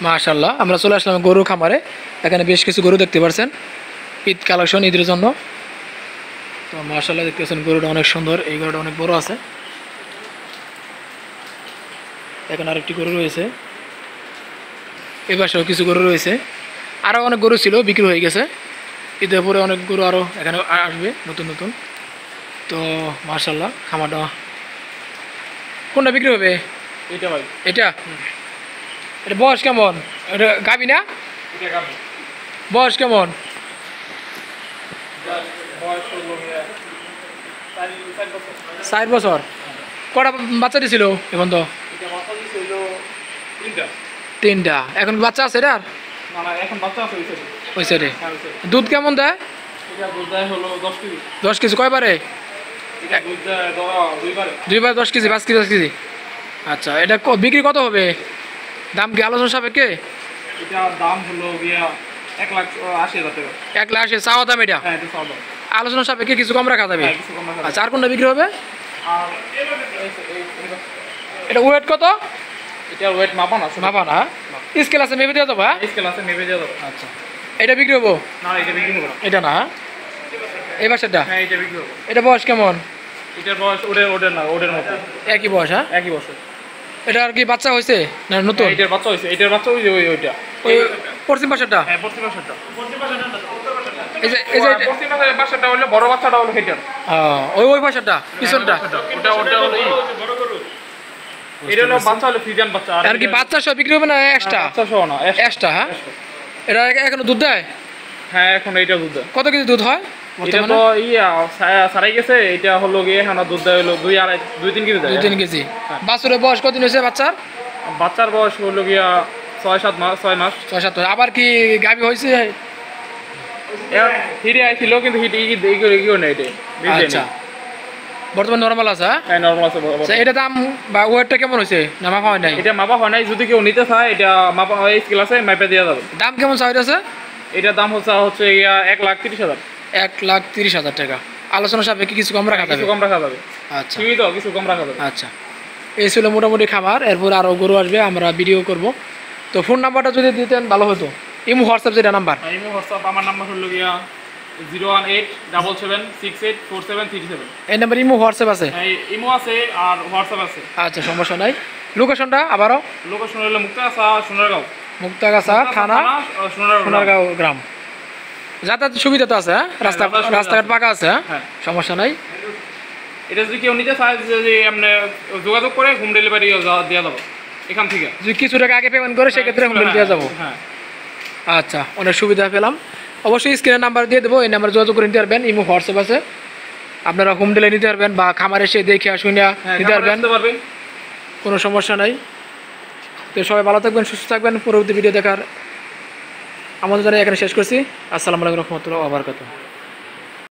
মাশাআল্লাহ, আমরা চলে আসলাম গরু খামারে। এখানে বেশ কিছু গরু দেখতে পাচ্ছেন, ঈদ কালেকশন, ঈদের জন্য। তো মাশাআল্লাহ দেখতে পাচ্ছেন গরুটা অনেক সুন্দর, এই গরুটা অনেক বড় আছে। এখানে আরেকটি গরু রয়েছে, এই পাশেও কিছু গরু রয়েছে। আরও অনেক গরু ছিল, বিক্রি হয়ে গেছে। ঈদের পরে অনেক গরু আরও এখানে আসবে নতুন নতুন। তো মাশাআল্লাহ খামারটা কোনটা বিক্রি হবে? এটা ভাই, এটা এটা বয়স কেমন? এটা গাবি না? এটা গাবে বয়স কেমন? বয়স হলো 4 4 বছর। বছর। কটা বাচ্চা দিছিল এখন? তো এটা বাচ্চা দিছে হলো 3টা। 3টা। এখন বাচ্চা আছে এটার? না না, এখন বাচ্চা আছে হইছে। ওই সাইডে হ্যাঁ হইছে। দুধ কেমন দেয়? এটা দুধ দেয় হলো 10 কেজি। 10 কেজি কয়বারে? এটা দুধ দেয় দুইবারে। 2 বার 10 কেজি, 5 কেজি 10 কেজি। আচ্ছা, এটা বিক্রি কত হবে? দাম কি আলোচনা সাপেক্ষে? এটার দাম হলো গিয়া 1,80,000 টাকা। 1,80,000 চাওয়া দাম এটা? হ্যাঁ, এটা সব দাম। আলোচনা সাপেক্ষে কিছু কম রাখা যাবে? হ্যাঁ, কিছু কম রাখা যাবে। আচ্ছা, আর কোনটা বিক্রি হবে? আর এটা ওয়েট কত? এটার ওয়েট মাপা না, মাপা না? স্কেল আছে, মেপে দেওয়া যাবে? হ্যাঁ? স্কেল আছে, মেপে দেওয়া যাবে। আচ্ছা, এটা বিক্রি হবো? না, এটা বিক্রি হবে না। এটা না, এই বাসাটা? হ্যাঁ, এটা বিক্রি হবে। এটা বয়স কেমন? এটার বয়স ওদের না, ওদের মতো একই বয়স? হ্যাঁ, একই বছর। এটা আর কি বাচ্চা হয়েছে না নতুন? হ্যাঁ, এটার বাচ্চা হয়েছে। এটার বাচ্চা ওইটা। ওই পশ্চিম পাশেরটা? হ্যাঁ, পশ্চিম পাশেরটা। এই যে পশ্চিম পাশেরটা হলো বড় বাচ্চাটা হলো সেটার। ওই পাশেরটা পিছনটা? ওটা হলো এটা হলো বাচ্চা, হলো ফ্রিজিয়ান বাচ্চা। আর কি বাচ্চা সব বিক্রি হবে না এক্সট্রা? বাচ্চা সহ না, এক্সট্রা। হ্যাঁ, এটা এখনো দুধ দেয়? হ্যাঁ, এখন এইটা দুধ দেয়। কত কেজি দুধ হয় এটা তো সারাই গেছে। এটা হলো গিয়ে এখন দুধ দেয় হলো 2-3 কেজি দেয়। 2-3 কেজি। বাছুরের বয়স কতদিন হয়েছে বাচ্চার? বাচ্চার বয়স হলো গিয়া 6 মাস। 6-7 মাস। আবার কি গাভী হয়েছে? হিটে আইছিল, কিন্তু হিটে না এটা। আচ্ছা, বর্তমান নরমাল আছে? হ্যাঁ, নরমাল আছে। আচ্ছা, এটা দাম বা ওয়েটটা কেমন হয়েছে না মাপা হয় নাই? এটা মাপা হয় নাই, যদি কেউ নিতে চায় এটা মাপা হয়, স্কেল আছে, মাপে দেওয়া যাবে। দাম কেমন চাহিদা আছে? এটার দাম হচ্ছে গিয়া 1,30,000। 1,30,000 টাকা। আলোচনা সাপেক্ষে কিছু কম রাখা যাবে? কিছু কম রাখা যাবে। আচ্ছা, ঠিকই তো, কিছু কম রাখা যাবে। আচ্ছা। এই ছিল মোটামুটি খাবার। এরপর আরও গরু আসবে, আমরা ভিডিও করব। তো ফোন নাম্বারটা যদি দিতেন ভালো হতো। ইমো হোয়াটসঅ্যাপ যেটা নাম্বার? ইমো হোয়াটসঅ্যাপ আমার নাম্বার হলো গিয়া 01877773737। এই নাম্বার ইমো হোয়াটসঅ্যাপ আছে? ইমো আছে আর হোয়াটসঅ্যাপ আছে। আচ্ছা, সমস্যা নাই। লোকেশনটা আবারও? লোকেশন হলো মুক্তাগাছা, সোনারগাঁও। মুক্তাগাছা থানা, সোনারগাঁও গ্রাম। যাতায়াত সুবিধা তো আছে? হ্যাঁ, রাস্তাঘাট পাকা আছে? হ্যাঁ, সমস্যা নাই। এটা যদি কেউ নিতে চায়, যদি আপনি যোগাযোগ করে হোম ডেলিভারি দেওয়া যাবে এখান থেকে। যদি কিছু টাকা আগে পেমেন্ট করে সেক্ষেত্রে হোম ডেলিভারি দেওয়া যাবো? হ্যাঁ। আচ্ছা, অনেক সুবিধা পেলাম। অবশ্যই স্ক্রিনের নাম্বার দিয়ে দেবো, এই নাম্বারে যোগাযোগ করে নিতে পারবেন। ইমো হোয়াটসঅ্যাপ আছে, আপনারা হোম ডেলিভারি নিতে পারবেন বা খামার এসে দেখে শুনে নিতে পারবেন, কোনো সমস্যা নাই। তো সবাই ভালো থাকবেন, সুস্থ থাকবেন। পরবর্তী ভিডিও দেখার আমাদের দ্বারা এখানে শেষ করছি। আসসালামু আলাইকুম রহমতুল্লাহ ওয়া বারাকাতুহু।